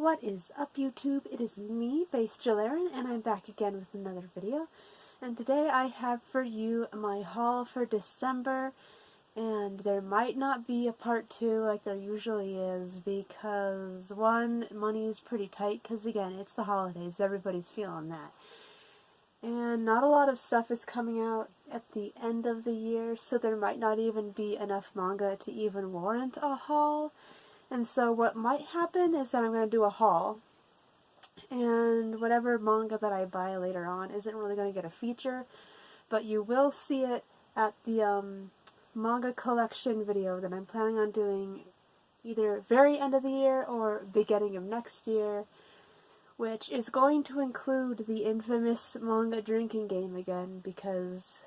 What is up, YouTube? It is me, Base Jalarin, and I'm back again with another video. And today I have for you my haul for December, and there might not be a part 2 like there usually is because, one, money is pretty tight because, again, it's the holidays, everybody's feeling that. And not a lot of stuff is coming out at the end of the year, so there might not even be enough manga to even warrant a haul. And so what might happen is that I'm going to do a haul, and whatever manga that I buy later on isn't really going to get a feature, but you will see it at the manga collection video that I'm planning on doing either very end of the year or beginning of next year, which is going to include the infamous manga drinking game again because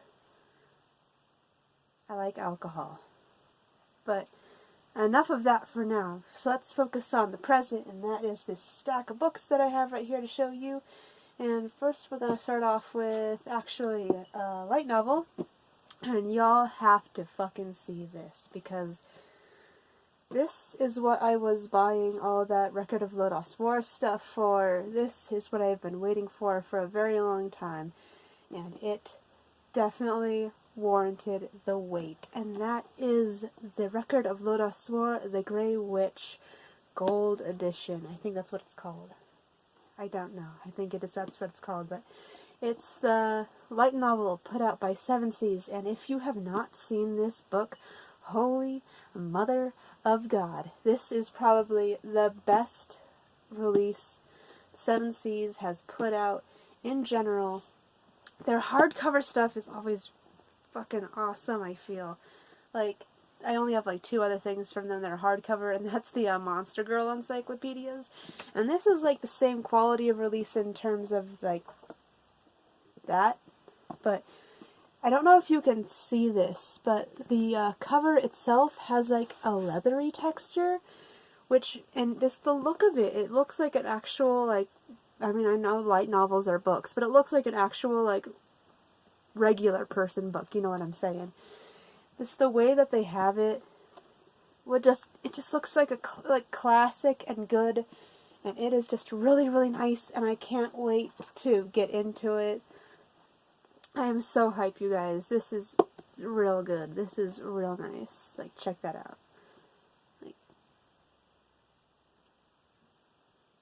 I like alcohol. But enough of that for now. So let's focus on the present, and that is this stack of books that I have right here to show you. And first we're going to start off with actually a light novel. And y'all have to fucking see this, because this is what I was buying all that Record of Lodoss War stuff for. This is what I've been waiting for a very long time. And it definitely warranted the wait, and that is the Record of Lodoss War, the Grey Witch Gold Edition. I think that's what it's called. I don't know. I think that's what it's called, but it's the light novel put out by Seven Seas, and if you have not seen this book, holy mother of God, this is probably the best release Seven Seas has put out in general. Their hardcover stuff is always fucking awesome, I feel. Like, I only have like 2 other things from them that are hardcover, and that's the Monster Girl encyclopedias. And this is like the same quality of release in terms of like that. But I don't know if you can see this, but the cover itself has like a leathery texture, which, and just the look of it, it looks like an actual, like, I mean, I know light novels are books, but it looks like an actual, like, regular person book, you know what I'm saying? Just the way that they have it, it just looks like a classic and good, and it is just really, really nice, and I can't wait to get into it. I am so hyped, you guys. This is real good. This is real nice. Like, check that out.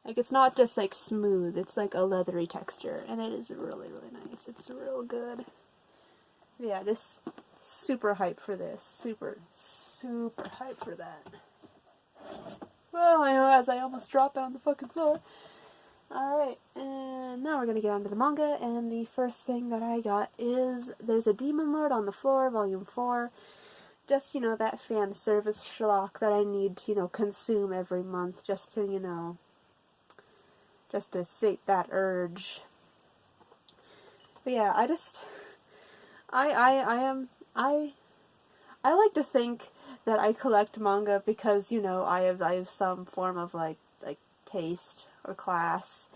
Like, it's not just, like, smooth. It's, like, a leathery texture. And it is really, really nice. It's real good. Yeah, this, super hype for this. Super, super hype for that. Well, I know, as I almost dropped on the fucking floor. Alright, and now we're gonna get on to the manga. And the first thing that I got is There's a Demon Lord on the Floor, Volume 4. Just, you know, that fan service schlock that I need to, you know, consume every month just to, you know, just to sate that urge. But yeah, I like to think that I collect manga because, you know, I have some form of like taste or class.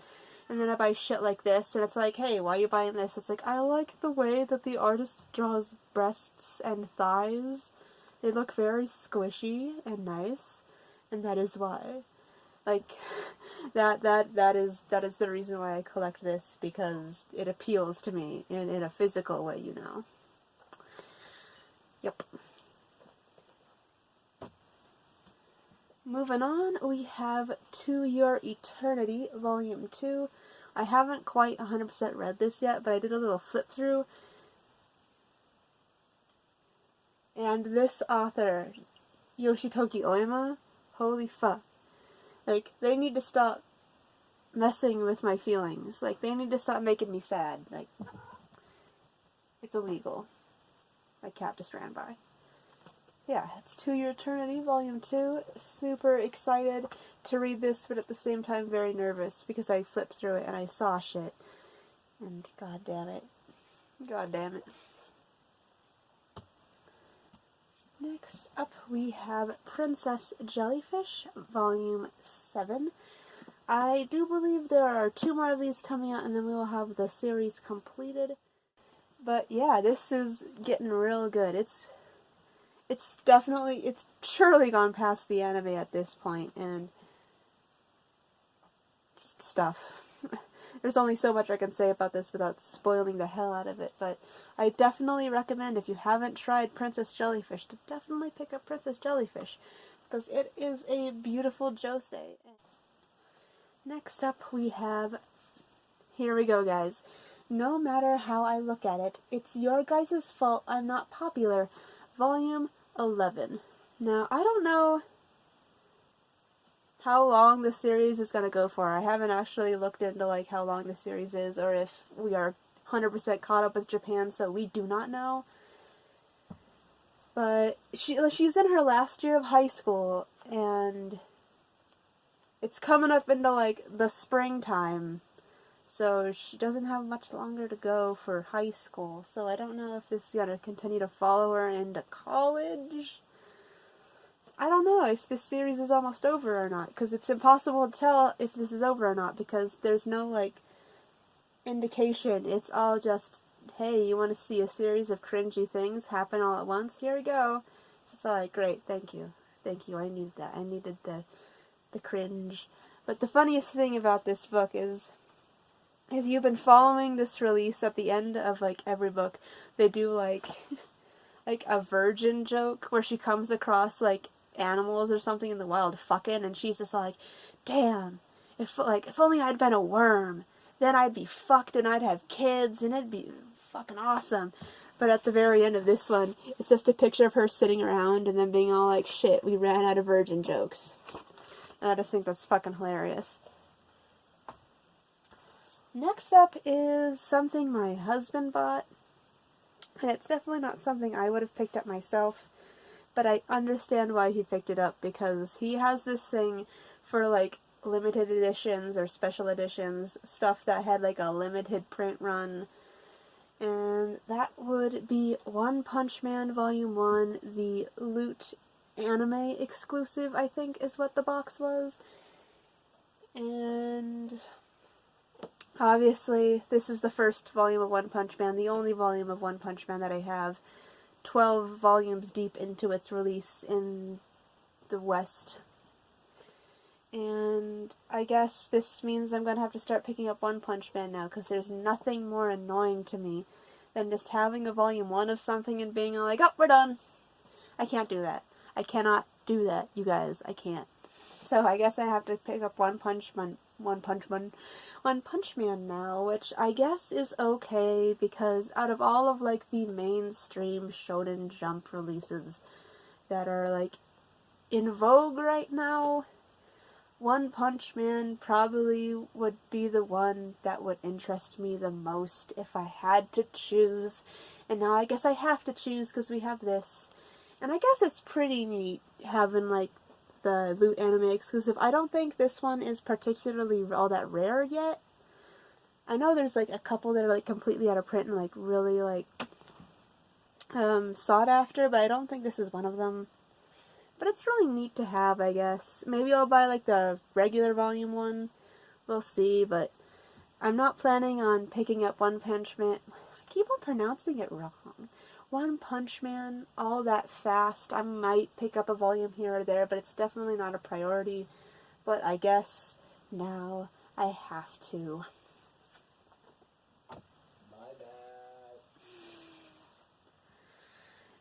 And then I buy shit like this, and it's like, hey, why are you buying this? It's like, I like the way that the artist draws breasts and thighs. They look very squishy and nice, and that is why. Like, that is the reason why I collect this, because it appeals to me in a physical way, you know. Yep. Moving on, we have To Your Eternity, Volume 2. I haven't quite 100% read this yet, but I did a little flip through. And this author, Yoshitoki Oima, holy fuck. Like, they need to stop messing with my feelings. Like, they need to stop making me sad. Like, it's illegal. My cat just ran by. Yeah, it's To Your Eternity, Volume 2. Super excited to read this, but at the same time very nervous, because I flipped through it and I saw shit. And god damn it. God damn it. Next up, we have Princess Jellyfish, Volume 7. I do believe there are 2 more of these coming out, and then we will have the series completed. But yeah, this is getting real good. It's surely gone past the anime at this point, and stuff. There's only so much I can say about this without spoiling the hell out of it, but I definitely recommend, if you haven't tried Princess Jellyfish, to definitely pick up Princess Jellyfish, because it is a beautiful josei. Next up we have, here we go guys, No Matter How I Look at It, It's Your Guys' Fault I'm Not Popular, Volume 11. Now, I don't know how long the series is going to go for. I haven't actually looked into like how long the series is, or if we are 100% caught up with Japan, so we do not know. But she's in her last year of high school, and it's coming up into like the springtime, so she doesn't have much longer to go for high school. So I don't know if this is going to continue to follow her into college. I don't know if this series is almost over or not, because it's impossible to tell if this is over or not, because there's no, like, indication. It's all just, hey, you want to see a series of cringy things happen all at once? Here we go. It's all like, great, thank you. Thank you, I needed that. I needed the cringe. But the funniest thing about this book is, if you've been following this release, at the end of, like, every book, they do, like, like a virgin joke, where she comes across, like, animals or something in the wild fucking, and she's just like, damn, if only I'd been a worm, then I'd be fucked and I'd have kids and it'd be fucking awesome. But at the very end of this one, it's just a picture of her sitting around and then being all like, shit, we ran out of virgin jokes. And I just think that's fucking hilarious. Next up is something my husband bought, and it's definitely not something I would have picked up myself. But I understand why he picked it up, because he has this thing for, like, limited editions or special editions, stuff that had, like, a limited print run. And that would be One Punch Man Volume 1, the Loot anime exclusive, I think is what the box was. And obviously, this is the first volume of One Punch Man, the only volume of One Punch Man that I have. 12 volumes deep into its release in the West. And I guess this means I'm going to have to start picking up One Punch Man now, because there's nothing more annoying to me than just having a volume 1 of something and being like, oh, we're done. I can't do that. I cannot do that, you guys. I can't. So I guess I have to pick up One Punch Man now, which I guess is okay, because out of all of, like, the mainstream Shonen Jump releases that are, like, in vogue right now, One Punch Man probably would be the one that would interest me the most if I had to choose. And now I guess I have to choose, because we have this. And I guess it's pretty neat having, like, the Loot anime exclusive. I don't think this one is particularly all that rare yet. I know there's, like, a couple that are, like, completely out of print and, like, really, like, sought after, but I don't think this is one of them. But it's really neat to have, I guess. Maybe I'll buy, like, the regular volume 1. We'll see, but I'm not planning on picking up One Punch Man. I keep on pronouncing it wrong. One Punch Man all that fast. I might pick up a volume here or there, but it's definitely not a priority. But I guess now I have to.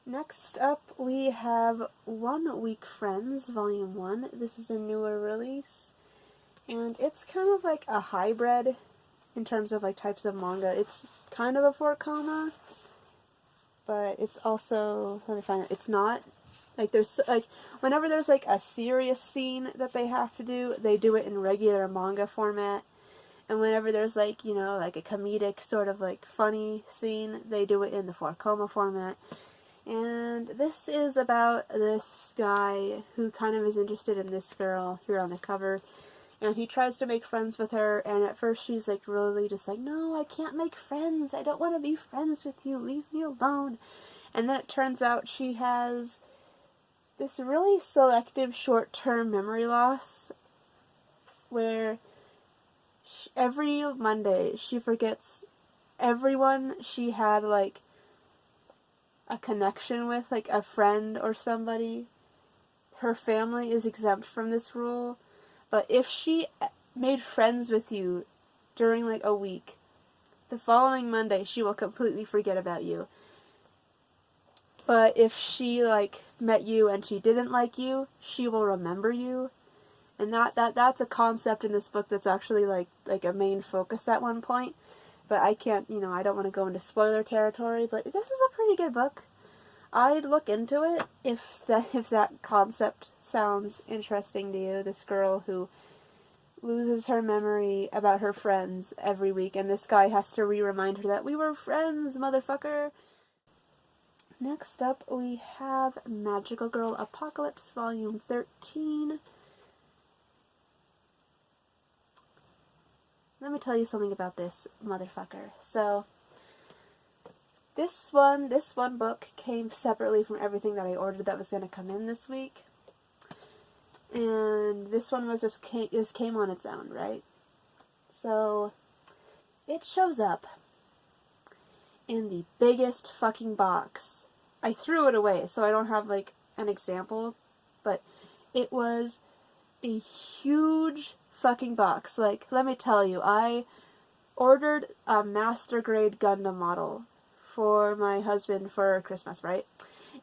Next up, we have 1 Week Friends, Volume 1. This is a newer release, and it's kind of like a hybrid in terms of, like, types of manga. It's kind of a 4-koma, but it's also, let me find it, it's not. Like, there's, like, whenever there's, like, a serious scene that they have to do, they do it in regular manga format. And whenever there's, like, you know, like a comedic sort of, like, funny scene, they do it in the 4-koma format. And this is about this guy who kind of is interested in this girl here on the cover. And he tries to make friends with her, and at first she's, like, really just like, no, I can't make friends. I don't want to be friends with you. Leave me alone. And then it turns out she has this really selective short-term memory loss where every Monday she forgets everyone she had, like, a connection with, like a friend or somebody. Her family is exempt from this rule, but if she made friends with you during like a week, the following Monday she will completely forget about you. But if she like met you and she didn't like you, she will remember you. And that's a concept in this book that's actually like a main focus at one point. But I can't, I don't want to go into spoiler territory, but this is a pretty good book. I'd look into it if that concept sounds interesting to you. This girl who loses her memory about her friends every week, and this guy has to remind her that we were friends, motherfucker. Next up, we have Magical Girl Apocalypse, Volume 13. Let me tell you something about this motherfucker. So, this one book came separately from everything that I ordered that was going to come in this week. And this one was just came on its own, right? So, it shows up in the biggest fucking box. I threw it away, so I don't have, like, an example, but it was a huge fucking box. Like, let me tell you, I ordered a master grade Gundam model for my husband for Christmas, right?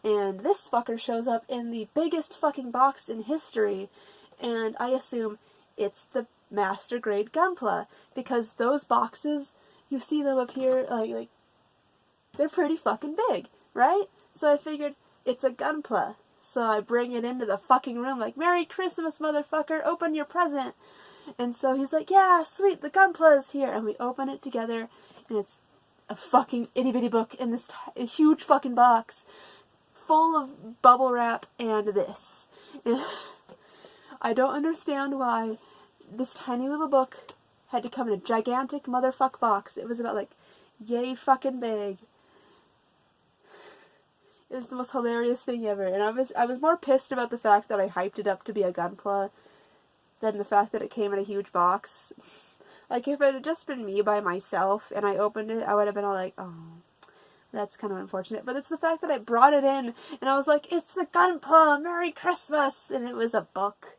And this fucker shows up in the biggest fucking box in history, and I assume it's the master grade Gunpla, because those boxes, you see them up here, like they're pretty fucking big, right? So I figured, it's a Gunpla. So I bring it into the fucking room like, Merry Christmas, motherfucker, open your present. And so he's like, yeah, sweet, the Gunpla is here. And we open it together, and it's a fucking itty-bitty book in this huge fucking box full of bubble wrap and this. And I don't understand why this tiny little book had to come in a gigantic motherfuck box. It was about, like, yay fucking big. It was the most hilarious thing ever, and I was more pissed about the fact that I hyped it up to be a Gunpla than the fact that it came in a huge box. Like, if it had just been me by myself and I opened it, I would have been all like, oh, that's kind of unfortunate. But it's the fact that I brought it in, and I was like, it's the Gunpla, Merry Christmas! And it was a book.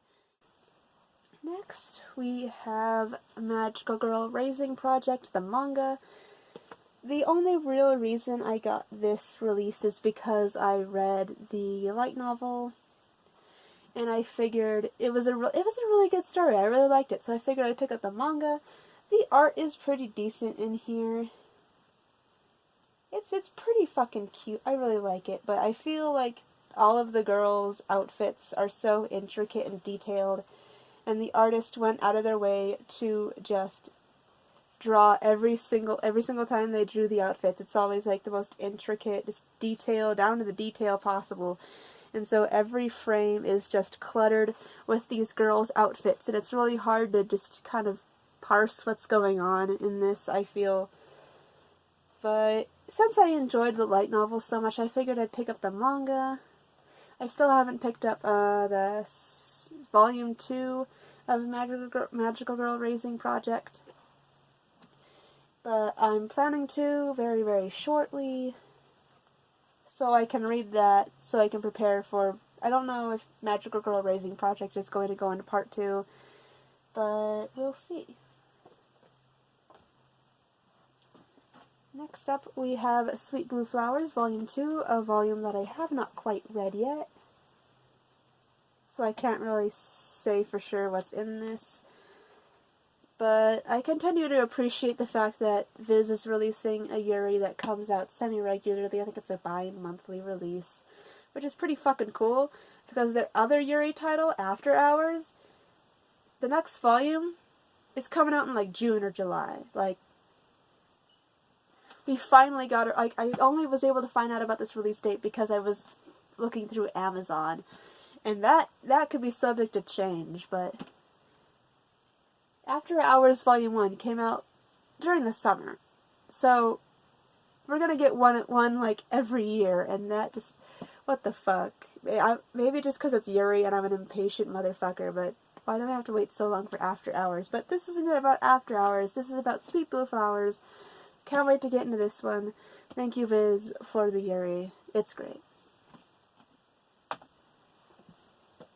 Next, we have Magical Girl Raising Project, the manga. The only real reason I got this release is because I read the light novel, and I figured it was a really good story. I really liked it, so I figured I'd pick up the manga. The art is pretty decent in here. It's pretty fucking cute. I really like it, but I feel like all of the girls' outfits are so intricate and detailed, and the artist went out of their way to just draw every single time they drew the outfits. It's always like the most intricate, just detail, down to the detail possible. And so every frame is just cluttered with these girls' outfits, and it's really hard to just kind of parse what's going on in this, I feel. But since I enjoyed the light novel so much, I figured I'd pick up the manga. I still haven't picked up the volume 2 of Magical Girl Raising Project. But I'm planning to very, very shortly, so I can read that, so I can prepare for, I don't know if Magical Girl Raising Project is going to go into part 2, but we'll see. Next up, we have Sweet Blue Flowers, Volume 2, a volume that I have not quite read yet, so I can't really say for sure what's in this. But I continue to appreciate the fact that Viz is releasing a Yuri that comes out semi-regularly. I think it's a bi-monthly release, which is pretty fucking cool, because their other Yuri title, After Hours, the next volume is coming out in, like, June or July. Like, we finally got it. Like, I only was able to find out about this release date because I was looking through Amazon, and that could be subject to change, but After Hours Volume 1 came out during the summer, so we're gonna get one like every year, and that just, what the fuck? Maybe just because it's Yuri and I'm an impatient motherfucker, but why do I have to wait so long for After Hours? But this isn't about After Hours, this is about Sweet Blue Flowers. Can't wait to get into this one. Thank you, Viz, for the Yuri. It's great.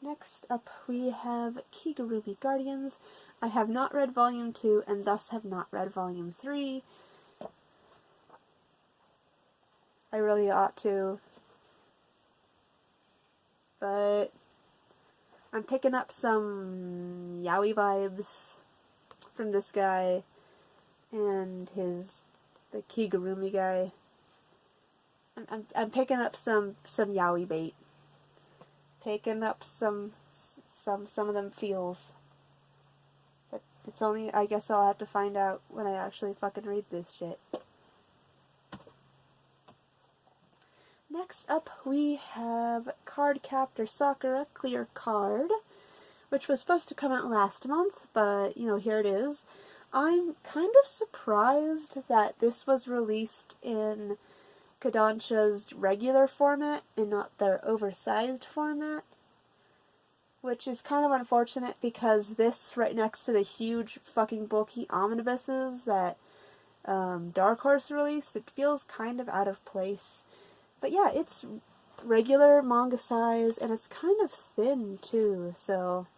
Next up, we have Kigurubi Guardians, I have not read Volume 2 and thus have not read Volume 3. I really ought to. But I'm picking up some yaoi vibes from this guy and the Kigurumi guy. I'm picking up some yaoi bait. Picking up some of them feels. But it's only, I guess I'll have to find out when I actually fucking read this shit. Next up, we have Cardcaptor Sakura Clear Card, which was supposed to come out last month, but, you know, here it is. I'm kind of surprised that this was released in Kodansha's regular format and not their oversized format, which is kind of unfortunate because this right next to the huge fucking bulky omnibuses that Dark Horse released, it feels kind of out of place. But yeah, it's regular manga size, and it's kind of thin, too, so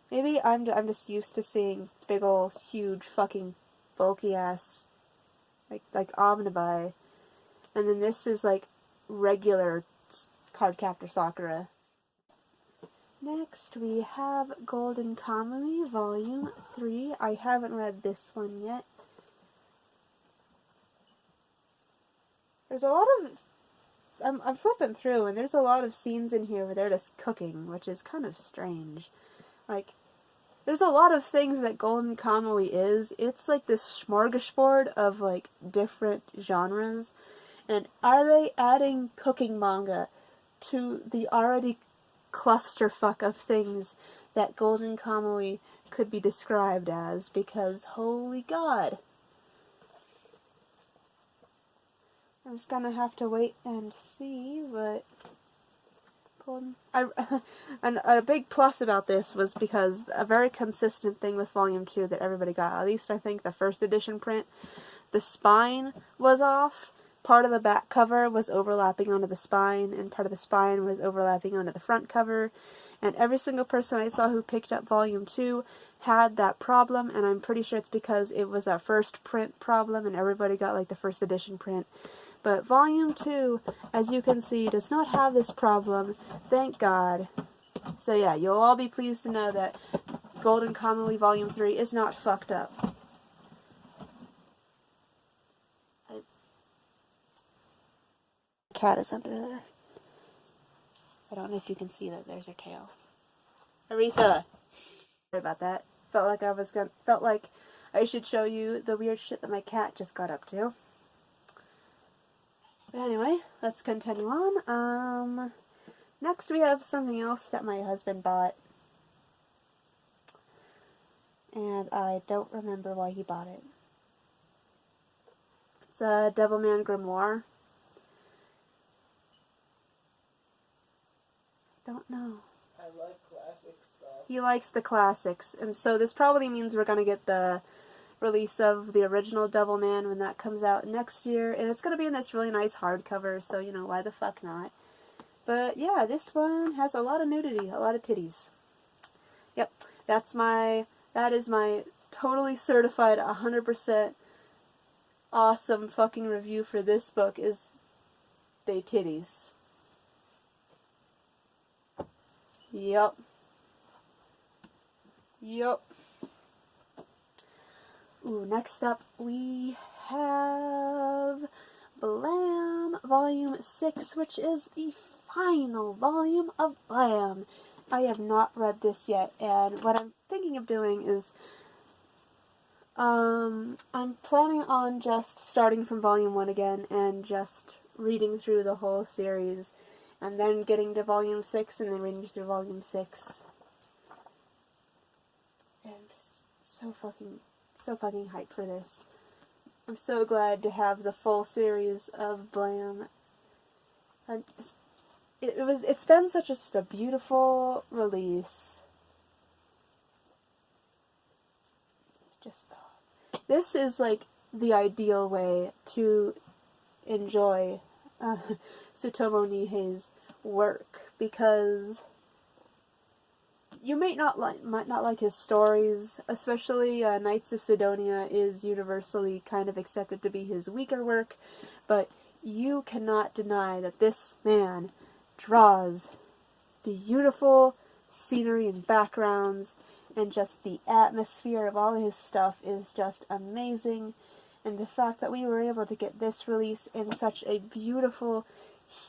maybe I'm just used to seeing big ol' huge fucking bulky-ass, like omnibi, and then this is, like, regular Cardcaptor Sakura. Next, we have Golden Kamuy, Volume 3. I haven't read this one yet. There's a lot of... I'm flipping through, and there's a lot of scenes in here where they're just cooking, which is kind of strange. Like, there's a lot of things that Golden Kamuy is. It's like this smorgasbord of, like, different genres. And are they adding cooking manga to the already clusterfuck of things that Golden Kamuy could be described as? Because, holy god. I'm just gonna have to wait and see what and a big plus about this was because a very consistent thing with Volume 2 that everybody got, at least I think the first edition print, the spine was off. Part of the back cover was overlapping onto the spine, and part of the spine was overlapping onto the front cover. And every single person I saw who picked up Volume 2 had that problem, and I'm pretty sure it's because it was a first print problem and everybody got like the first edition print. But Volume 2, as you can see, does not have this problem, thank God. So yeah, you'll all be pleased to know that Golden Kamuy Volume 3 is not fucked up. Cat is under there. I don't know if you can see that. There's her tail. Aretha! Sorry about that. Felt like I should show you the weird shit that my cat just got up to. But anyway, let's continue on. Next we have something else that my husband bought. And I don't remember why he bought it. It's a Devilman Grimoire. Don't know. I like classic stuff. He likes the classics, and so this probably means we're gonna get the release of the original Devilman when that comes out next year, and it's gonna be in this really nice hardcover, so you know, why the fuck not. But yeah, this one has a lot of nudity, a lot of titties. Yep, that is my totally certified 100% awesome fucking review for this book, is they titties. Yup. Ooh, next up we have Blam Volume 6, which is the final volume of Blam. I have not read this yet, and what I'm thinking of doing is I'm planning on just starting from Volume 1 again and just reading through the whole series, and then getting to Volume 6 and then reading through Volume 6. And I'm just so fucking hyped for this. I'm so glad to have the full series of Blam. It's been such a beautiful release. This is like the ideal way to enjoy Tsutomu Nihei's work, because you might not like his stories, especially Knights of Sidonia is universally kind of accepted to be his weaker work, but you cannot deny that this man draws beautiful scenery and backgrounds, and just the atmosphere of all his stuff is just amazing. And the fact that we were able to get this release in such a beautiful,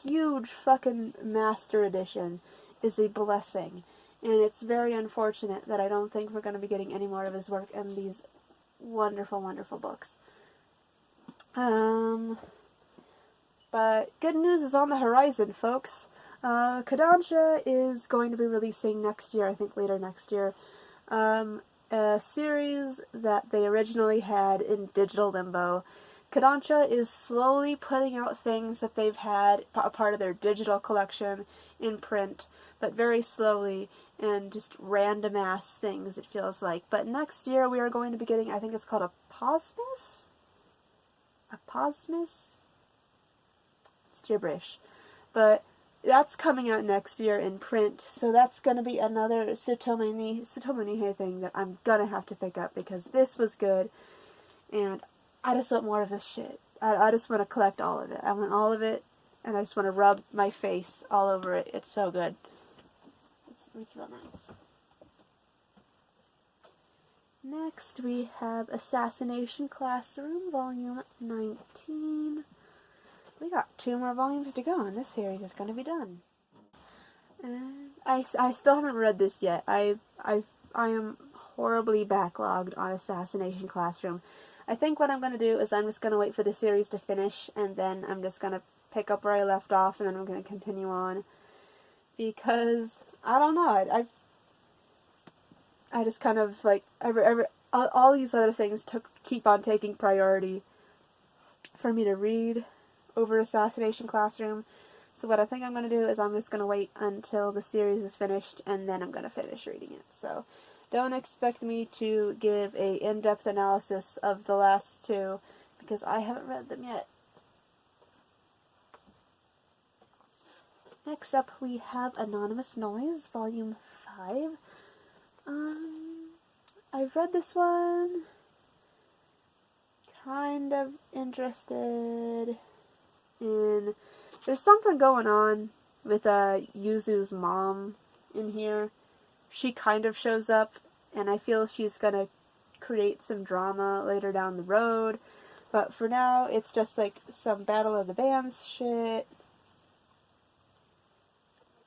huge fucking master edition is a blessing. And it's very unfortunate that I don't think we're going to be getting any more of his work in these wonderful, wonderful books. But good news is on the horizon, folks. Kodansha is going to be releasing next year, I think later next year, a series that they originally had in digital limbo. Kodansha is slowly putting out things that they've had a part of their digital collection in print, but very slowly, and just random ass things, it feels like. But next year we are going to be getting, I think it's called a Posmus? A Posmus? It's gibberish. But that's coming out next year in print, so that's going to be another Tsutomu Nihei thing that I'm going to have to pick up, because this was good, and I just want more of this shit. I just want to collect all of it. I want all of it, and I just want to rub my face all over it. It's so good. It's real nice. Next, we have Assassination Classroom, Volume 19. We got 2 more volumes to go, and this series is going to be done. And I still haven't read this yet. I am horribly backlogged on Assassination Classroom. I think what I'm going to do is I'm just going to wait for the series to finish, and then I'm just going to pick up where I left off, and then I'm going to continue on. Because, I don't know, I just kind of, like, all these other things keep on taking priority for me to read over Assassination Classroom. So what I think I'm going to do is I'm just going to wait until the series is finished, and then I'm going to finish reading it. So don't expect me to give a in-depth analysis of the last 2, because I haven't read them yet. Next up we have Anonymous Noise, Volume 5. I've read this one. Kind of interested in... There's something going on with Yuzu's mom in here. She kind of shows up, and I feel she's gonna create some drama later down the road. But for now, it's just like some Battle of the Bands shit.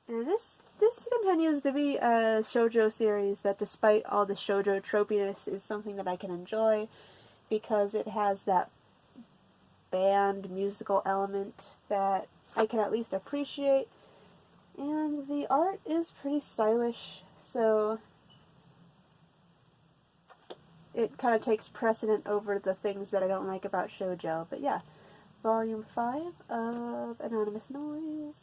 And this continues to be a shoujo series that, despite all the shoujo tropiness, is something that I can enjoy, because it has that band musical element that I can at least appreciate, and the art is pretty stylish, so it kind of takes precedent over the things that I don't like about shoujo. But yeah, Volume 5 of Anonymous Noise.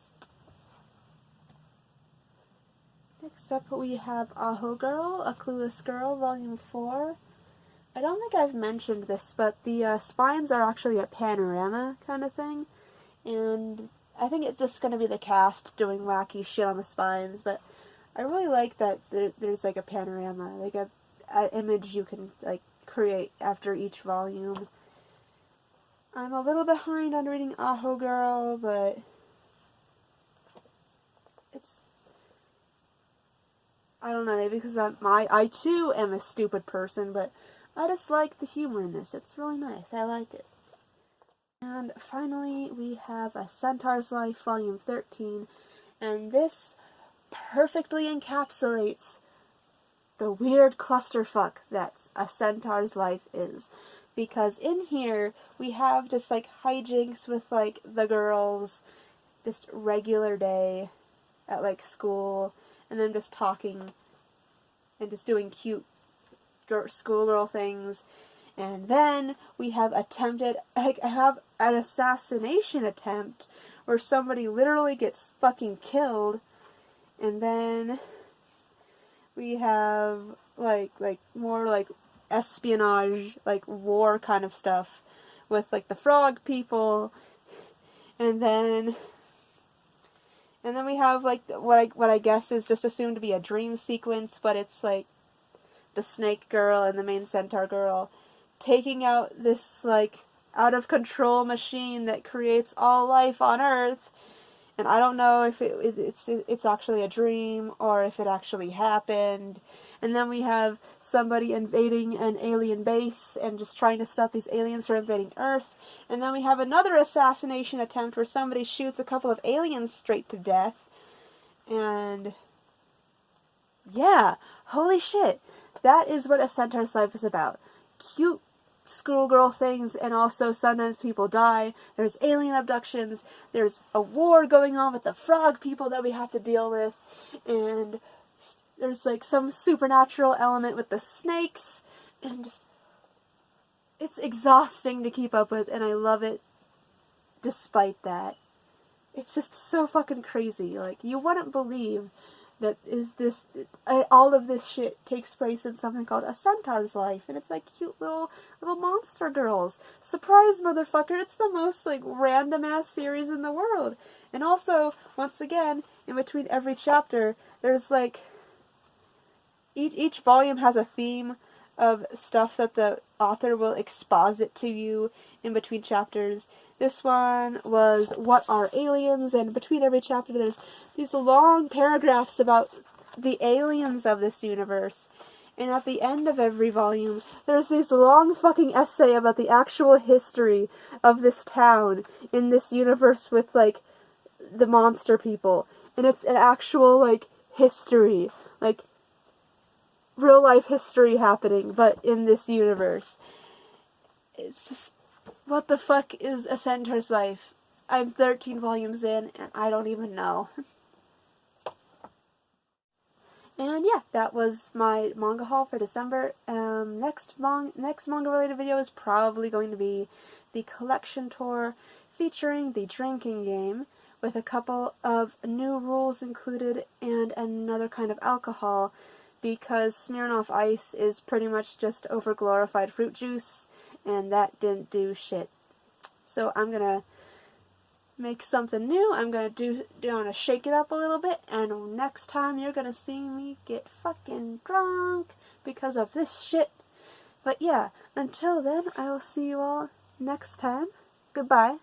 Next up we have Aho Girl, A Clueless Girl, Volume 4. I don't think I've mentioned this, but the spines are actually a panorama kind of thing, and I think it's just going to be the cast doing wacky shit on the spines, but I really like that there's like a panorama, like an image you can like create after each volume. I'm a little behind on reading Aho Girl, but it's, I don't know, maybe because I too am a stupid person, but I just like the humor in this. It's really nice. I like it. And finally, we have A Centaur's Life, Volume 13, and this perfectly encapsulates the weird clusterfuck that A Centaur's Life is. Because in here, we have just like hijinks with like the girls, just regular day at like school, and then just talking and just doing cute schoolgirl things. And then we have have an assassination attempt where somebody literally gets fucking killed. And then we have like more like espionage, like war kind of stuff with like the frog people. And then And then we have like what I guess is just assumed to be a dream sequence, but it's like the snake girl and the main centaur girl taking out this like out of control machine that creates all life on Earth. And I don't know if it's actually a dream or if it actually happened. And then we have somebody invading an alien base and just trying to stop these aliens from invading Earth. And then we have another assassination attempt where somebody shoots a couple of aliens straight to death. And yeah, holy shit. That is what A Centaur's Life is about. Cute schoolgirl things, and also sometimes people die. There's alien abductions. There's a war going on with the frog people that we have to deal with. And there's like some supernatural element with the snakes. And just, it's exhausting to keep up with, and I love it despite that. It's just so fucking crazy. Like, you wouldn't believe that all of this shit takes place in something called A Centaur's Life, and it's like cute little monster girls. Surprise, motherfucker! It's the most like random ass series in the world. And also, once again, in between every chapter, there's like each volume has a theme of stuff that the author will exposit to you in between chapters. This one was What Are Aliens? And between every chapter there's these long paragraphs about the aliens of this universe. And at the end of every volume, there's this long fucking essay about the actual history of this town in this universe with, like, the monster people. And it's an actual, like, history. Like, real life history happening, but in this universe. It's just, what the fuck is A Centaur's Life? I'm 13 volumes in, and I don't even know. And yeah, that was my manga haul for December. Next manga-related video is probably going to be the collection tour featuring the drinking game, with a couple of new rules included and another kind of alcohol, because Smirnoff Ice is pretty much just over-glorified fruit juice, and that didn't do shit. So I'm gonna make something new. I'm gonna shake it up a little bit, and next time you're gonna see me get fucking drunk because of this shit. But yeah, until then, I will see you all next time. Goodbye.